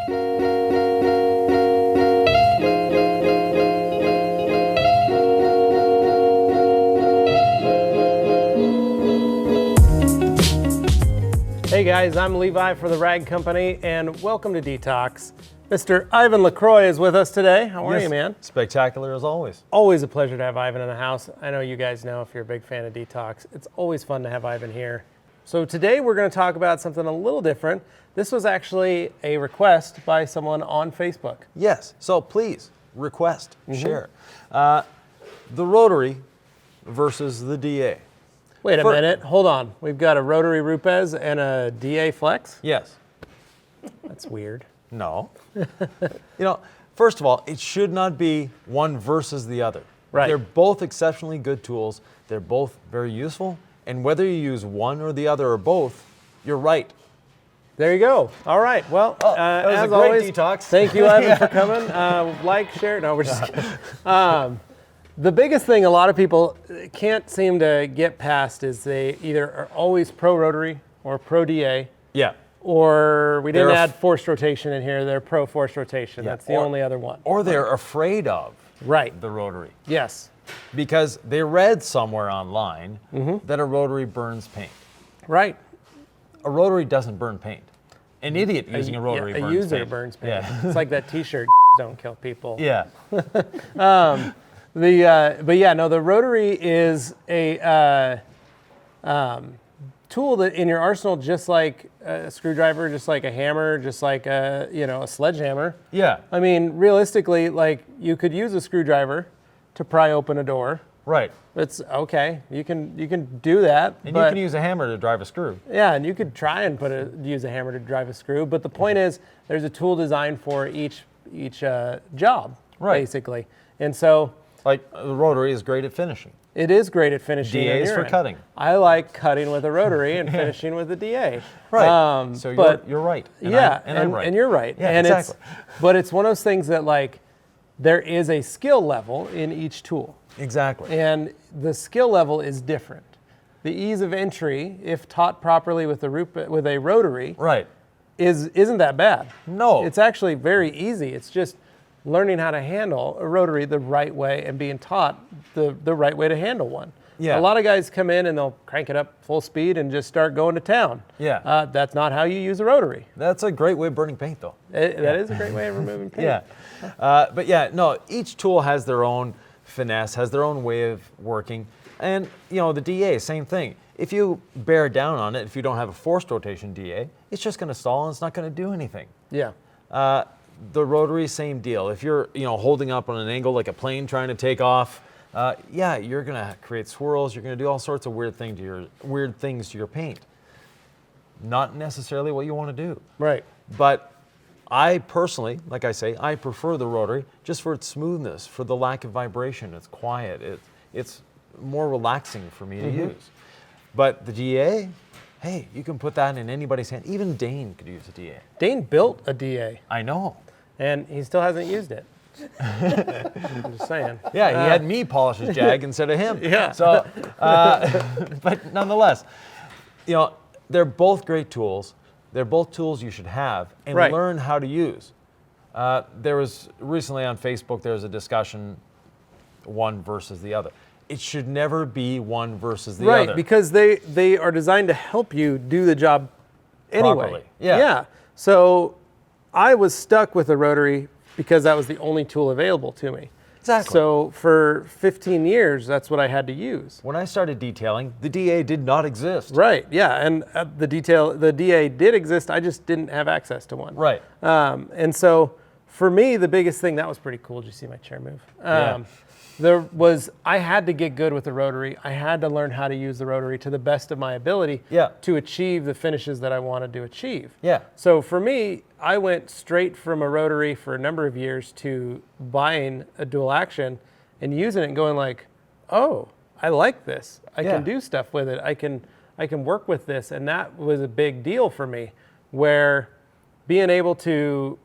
Hey guys, I'm Levi for the Rag Company, and welcome to DETALKS. Mr. Ivan Lacroix is with us today. How are you, man? Spectacular as always. Always a pleasure to have Ivan in the house. I know you guys know if you're a big fan of DETALKS. It's always fun to have Ivan here. So today we're going to talk about something a little different. This was actually a request by someone on Facebook. Yes, so please, request, share. The Rotary versus the DA. Wait a minute, hold on. We've got a Rotary Rupes and a DA Flex? Yes. That's weird. No. First of all, it should not be one versus the other. Right. They're both exceptionally good tools. They're both very useful. And whether you use one or the other or both, you're right. There you go. All right. Well, that was as a great always, DETALKS. Thank you, Ivan, for coming. Like, share. No, we're just kidding. The biggest thing a lot of people can't seem to get past is they either are always pro-Rotary or pro-DA. Yeah. Or we didn't add forced rotation in here. They're pro-forced rotation. Yeah. That's the only other one. Or they're afraid of the Rotary. Yes. Because they read somewhere online that a Rotary burns paint. Right. A Rotary doesn't burn paint. An idiot using a Rotary burns paint. A user burns paint. Yeah. It's like that T-shirt, don't kill people. Yeah. The Rotary is a tool that in your arsenal, just like a screwdriver, just like a hammer, just like a sledgehammer. Yeah. I mean, realistically, like you could use a screwdriver to pry open a door. Right. It's okay. You can do that. And you can use a hammer to drive a screw. Yeah, and you could try and use a hammer to drive a screw. But the point is, there's a tool designed for each job, basically. And so, like the Rotary is great at finishing. It is great at finishing. DA is for cutting. I like cutting with a Rotary and finishing with a DA. Right. So you're right. And I'm right. And you're right. Yeah, and exactly. But it's one of those things that like there is a skill level in each tool. Exactly. And the skill level is different. The ease of entry, if taught properly with a Rotary, isn't that bad. No. It's actually very easy. It's just learning how to handle a Rotary the right way and being taught the right way to handle one. Yeah. A lot of guys come in and they'll crank it up full speed and just start going to town. Yeah. That's not how you use a Rotary. That's a great way of burning paint, though. That is a great way of removing paint. Yeah. Each tool has their own finesse, has their own way of working. And, the DA, same thing. If you bear down on it, if you don't have a forced rotation DA, it's just going to stall and it's not going to do anything. Yeah. The Rotary, same deal. If you're, holding up on an angle like a plane trying to take off, you're going to create swirls. You're going to do all sorts of weird things to your paint. Not necessarily what you want to do. Right. But I personally, like I say, I prefer the Rotary just for its smoothness, for the lack of vibration. It's quiet. It's more relaxing for me to use. But the DA, hey, you can put that in anybody's hand. Even Dane could use a DA. Dane built a DA. I know. And he still hasn't used it. I'm just saying. Yeah, he had me polish his Jag instead of him. Yeah. So, but nonetheless, they're both great tools. They're both tools you should have and learn how to use. There was recently on Facebook, there was a discussion, one versus the other. It should never be one versus the other. Right, because they are designed to help you do the job anyway. Properly. Yeah. Yeah. So I was stuck with a Rotary because that was the only tool available to me. Exactly. So for 15 years, that's what I had to use. When I started detailing, the DA did not exist. Right, yeah, and the DA did exist, I just didn't have access to one. Right. And so for me, the biggest thing, that was pretty cool. Did you see my chair move? I had to get good with the Rotary. I had to learn how to use the Rotary to the best of my ability to achieve the finishes that I wanted to achieve. Yeah. So for me, I went straight from a Rotary for a number of years to buying a dual action and using it and going like, oh, I like this. I can do stuff with it. I can work with this. And that was a big deal for me, where being able to,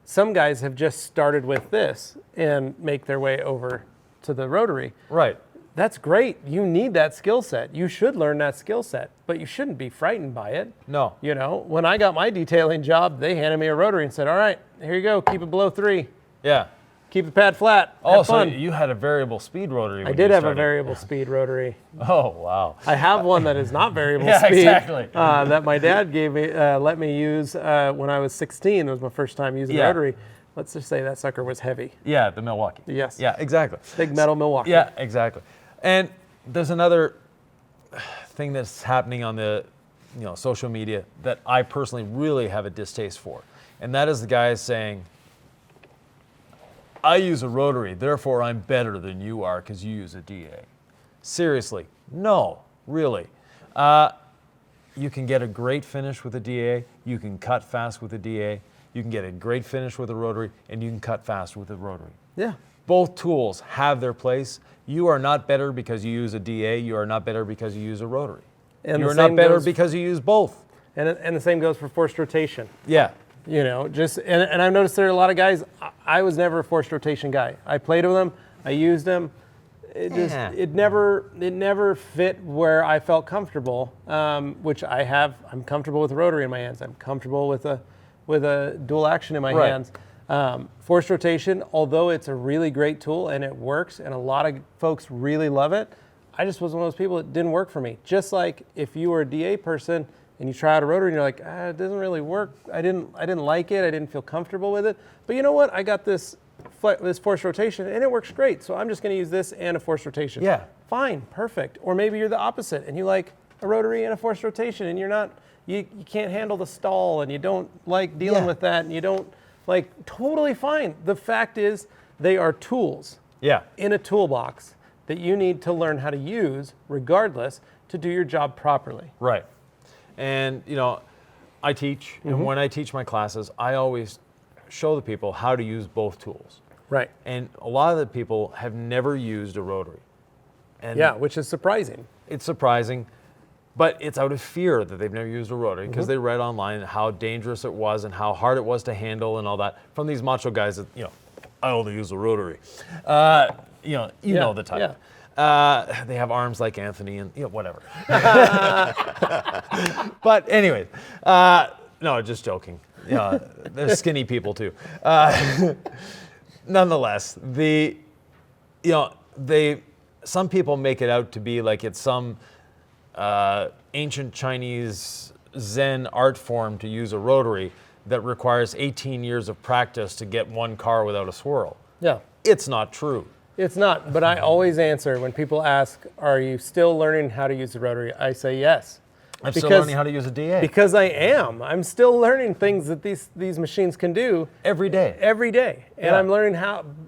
some guys have just started with this and make their way over to the Rotary. Right. That's great. You need that skill set. You should learn that skill set, but you shouldn't be frightened by it. No. You know, when I got my detailing job, they handed me a rotary and said, all right, here you go. Keep it below 3. Yeah. Keep the pad flat. Oh, Have so fun. you had a variable speed rotary when I did you have a started. variable speed rotary. Oh, wow. I have one that is not variable Yeah, speed. exactly. That my dad gave me, let me use when I was 16. It was my first time using rotary. Let's just say that sucker was heavy. Yeah, the Milwaukee. Yes. Yeah, exactly. Big metal Milwaukee. Yeah, exactly. And there's another thing that's happening on the social media that I personally really have a distaste for. And that is the guys saying, I use a rotary, therefore I'm better than you are because you use a DA. Seriously, no, really. You can get a great finish with a DA, you can cut fast with a DA, you can get a great finish with a rotary, and you can cut fast with a rotary. Yeah. Both tools have their place. You are not better because you use a DA, you are not better because you use a rotary. And you're not better because you use both. And the same goes for forced rotation. Yeah. You know, and I've noticed there are a lot of guys. I was never a forced rotation guy. I played with them, I used them. It never fit where I felt comfortable, which I have. I'm comfortable with a rotary in my hands. I'm comfortable with a dual action in my hands. Forced rotation, although it's a really great tool and it works, and a lot of folks really love it, I just was one of those people that didn't work for me. Just like if you were a DA person and you try out a rotary and you're like, it doesn't really work. I didn't like it. I didn't feel comfortable with it. But you know what? I got this forced rotation and it works great. So I'm just going to use this and a forced rotation. Yeah. Fine, perfect. Or maybe you're the opposite and you like a rotary and a forced rotation and you're not, you can't handle the stall and you don't like dealing with that and you don't like, totally fine. The fact is they are tools in a toolbox that you need to learn how to use regardless to do your job properly. Right. And, I teach, and when I teach my classes, I always show the people how to use both tools. Right. And a lot of the people have never used a rotary. And which is surprising. It's surprising, but it's out of fear that they've never used a rotary because they read online how dangerous it was and how hard it was to handle and all that from these macho guys that, I only use a rotary. You know the type. Yeah. They have arms like Anthony and whatever. But anyways, no, just joking. They're skinny people too. Nonetheless, some people make it out to be like it's some ancient Chinese Zen art form to use a rotary that requires 18 years of practice to get one car without a swirl. Yeah. It's not true. It's not, but I always answer when people ask, are you still learning how to use the rotary? I say yes. I'm still learning how to use a DA. Because I am. I'm still learning things that these machines can do. Every day. And I'm learning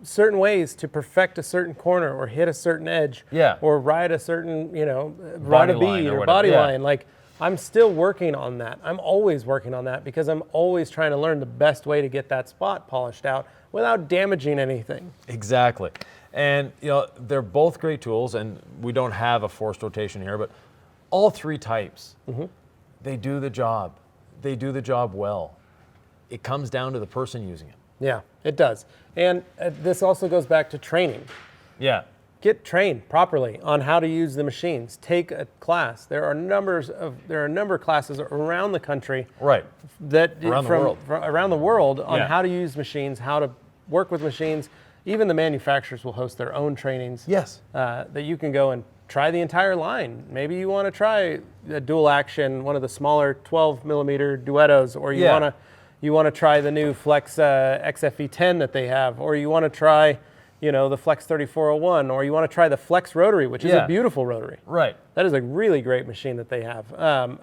certain ways to perfect a certain corner or hit a certain edge. Or ride a certain, ride a bead or body line. Like, I'm still working on that. I'm always working on that because I'm always trying to learn the best way to get that spot polished out without damaging anything. Exactly. And, they're both great tools, and we don't have a forced rotation here, but all three types, they do the job. They do the job well. It comes down to the person using it. Yeah, it does. And this also goes back to training. Yeah. Get trained properly on how to use the machines. Take a class. There are a number of classes around the country. Right. Around the world on how to use machines, how to work with machines. Even the manufacturers will host their own trainings. Yes. That you can go and try the entire line. Maybe you want to try a dual action, one of the smaller 12 millimeter duettos, or you want to try the new Flex XFE10 that they have, or you want to try, the Flex 3401, or you want to try the Flex Rotary, which is a beautiful rotary. Right. That is a really great machine that they have.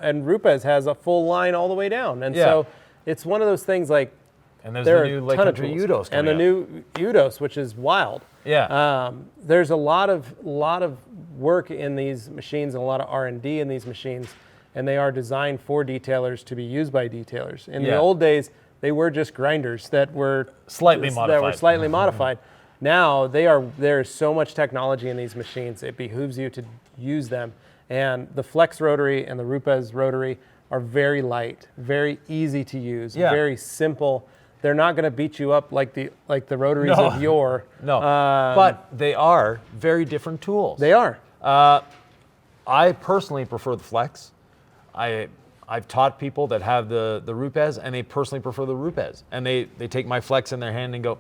And Rupes has a full line all the way down. And so it's one of those things like, and there's the new Lake Country Udos and the new Udos, which is wild. Yeah. There's a lot of work in these machines and a lot of R&D in these machines, and they are designed for detailers to be used by detailers. In the old days, they were just grinders that were slightly modified. Now there is so much technology in these machines. It behooves you to use them. And the Flex Rotary and the Rupes Rotary are very light, very easy to use, very simple. they're not going to beat you up like the Rotaries of yore. No, but they are very different tools. They are. I personally prefer the Flex. I've taught people that have the Rupes, and they personally prefer the Rupes. And they take my Flex in their hand and go,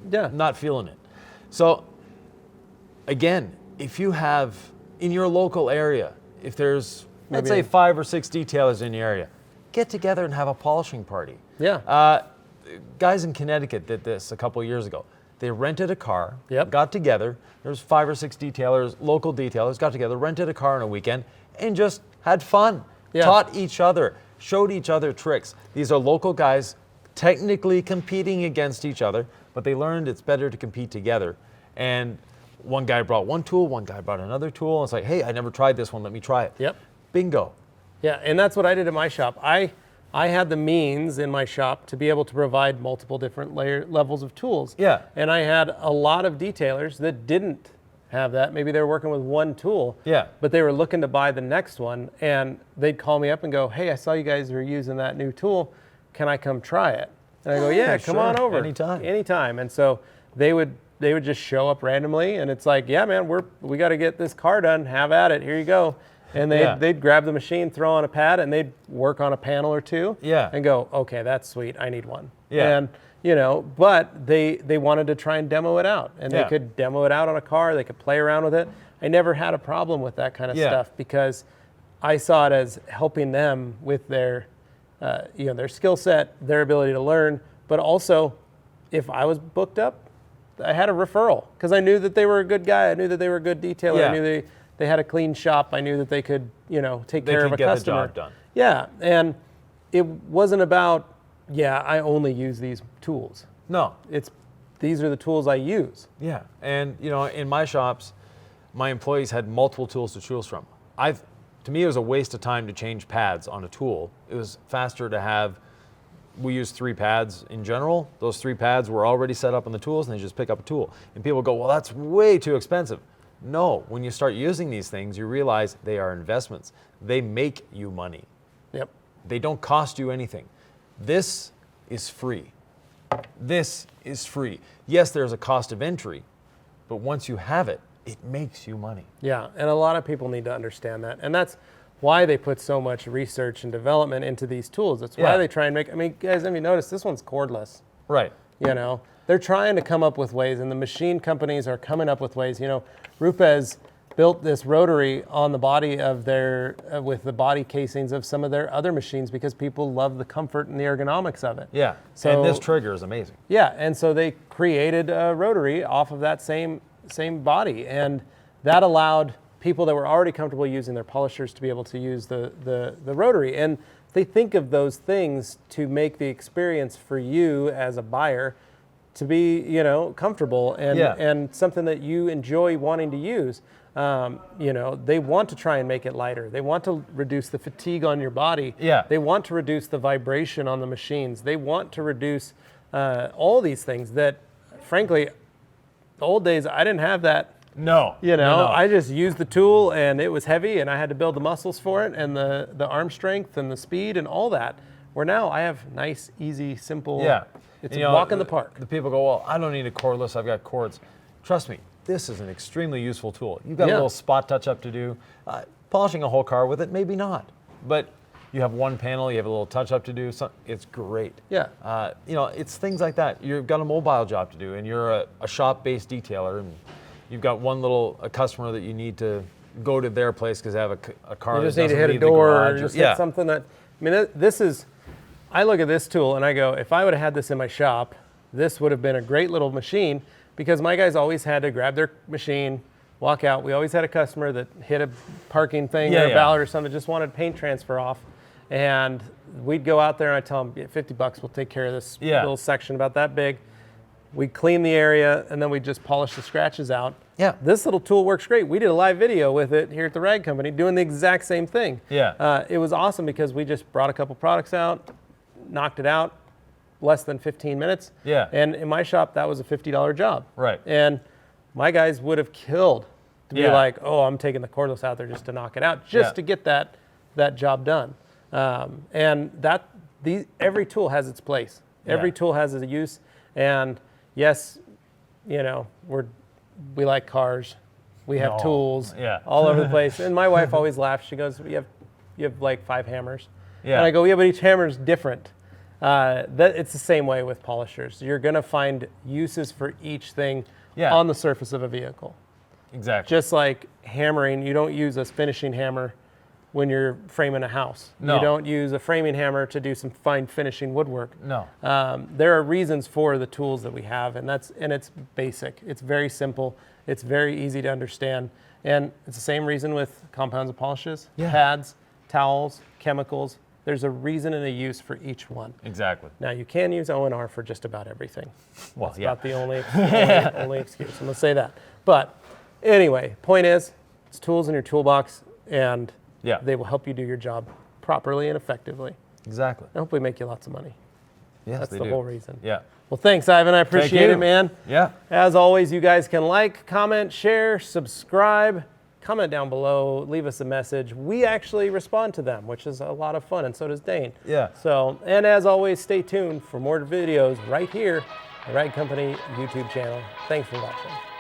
not feeling it. So again, if you have in your local area, if there's, let's say 5 or 6 detailers in your area, get together and have a polishing party. Yeah. Guys in Connecticut did this a couple of years ago. They rented a car, Yep. got together. There's 5 or 6 detailers, local detailers, got together, rented a car on a weekend, and just had fun. Yeah. Taught each other, showed each other tricks. These are local guys technically competing against each other, but they learned it's better to compete together. And one guy brought one tool, one guy brought another tool. And it's like, hey, I never tried this one, let me try it. Yep. Bingo. Yeah, and that's what I did at my shop. I had the means in my shop to be able to provide multiple different levels of tools. Yeah. And I had a lot of detailers that didn't have that. Maybe they were working with one tool. Yeah. But they were looking to buy the next one, and they'd call me up and go, hey, I saw you guys were using that new tool. Can I come try it? And I go, yeah, come on over. Anytime. And so they would just show up randomly, and it's like, yeah, man, we got to get this car done. Have at it. Here you go. And they'd grab the machine, throw on a pad, and they'd work on a panel or two. Yeah. And go, okay, that's sweet. I need one. Yeah. And but they wanted to try and demo it out, and they could demo it out on a car. They could play around with it. I never had a problem with that kind of stuff because I saw it as helping them with their skill set, their ability to learn. But also, if I was booked up, I had a referral because I knew that they were a good guy. I knew that they were a good detailer. Yeah. I knew they had a clean shop. I knew that they could, take care of a customer. The job done. Yeah, and it wasn't about, I only use these tools. No. These are the tools I use. Yeah, and in my shops, my employees had multiple tools to choose from. To me, it was a waste of time to change pads on a tool. It was faster to have. We use 3 pads in general. Those 3 pads were already set up on the tools, and they just pick up a tool. And people go, well, that's way too expensive. No, when you start using these things, you realize they are investments. They make you money. Yep. They don't cost you anything. This is free. This is free. Yes, there's a cost of entry, but once you have it, it makes you money. Yeah, and a lot of people need to understand that. And that's why they put so much research and development into these tools. That's why they try and guys, have you noticed this one's cordless? Right. They're trying to come up with ways, and the machine companies are coming up with ways. Rupes built this rotary on the body of with the body casings of some of their other machines because people love the comfort and the ergonomics of it. Yeah, so, and this trigger is amazing. Yeah, and so they created a rotary off of that same body, and that allowed people that were already comfortable using their polishers to be able to use the rotary. And they think of those things to make the experience for you as a buyer to be, comfortable and something that you enjoy wanting to use. They want to try and make it lighter. They want to reduce the fatigue on your body. Yeah. They want to reduce the vibration on the machines. They want to reduce all these things that, frankly, the old days, I didn't have that. No. I just used the tool, and it was heavy, and I had to build the muscles for it, and the arm strength and the speed and all that. Where now I have nice, easy, simple. Yeah. It's a walk in the park. The people go, well, I don't need a cordless, I've got cords. Trust me, this is an extremely useful tool. You've got a little spot touch-up to do. Polishing a whole car with it, maybe not. But you have one panel, you have a little touch-up to do. It's great. Yeah. It's things like that. You've got a mobile job to do, and you're a shop-based detailer, and you've got a customer that you need to go to their place because they have a car that You just need doesn't to hit a leave the door garage. or just hit something that, this is, I look at this tool and I go, if I would have had this in my shop, this would have been a great little machine because my guys always had to grab their machine, walk out. We always had a customer that hit a parking thing or a ballot or something, just wanted paint transfer off. And we'd go out there and I'd tell them, $50, we'll take care of this little section about that big. We'd clean the area and then we'd just polish the scratches out. Yeah. This little tool works great. We did a live video with it here at the Rag Company doing the exact same thing. Yeah. It was awesome because we just brought a couple products out, knocked it out, less than 15 minutes. Yeah. And in my shop, that was a $50 job. Right. And my guys would have killed to be like, oh, I'm taking the cordless out there just to knock it out, to get that job done. And every tool has its place. Every tool has a use. And yes, you know, we like cars. We have tools all over the place. And my wife always laughs. She goes, you have like 5 hammers. Yeah. And I go, yeah, but each hammer is different. It's the same way with polishers. You're going to find uses for each thing on the surface of a vehicle. Exactly. Just like hammering, you don't use a finishing hammer when you're framing a house. No. You don't use a framing hammer to do some fine finishing woodwork. No. There are reasons for the tools that we have, and it's basic. It's very simple. It's very easy to understand. And it's the same reason with compounds and polishes, pads, towels, chemicals. There's a reason and a use for each one. Exactly. Now, you can use O&R for just about everything. Well, That's about the only excuse. I'm going to say that. But anyway, point is, it's tools in your toolbox, and they will help you do your job properly and effectively. Exactly. And hopefully make you lots of money. Yes, That's they the do. whole reason. Yeah. Well, thanks, Ivan. I appreciate it, man. Yeah. As always, you guys can like, comment, share, subscribe, comment down below, leave us a message. We actually respond to them, which is a lot of fun, and so does Dane. Yeah. So, and as always, stay tuned for more videos right here, the Ride Company YouTube channel. Thanks for watching.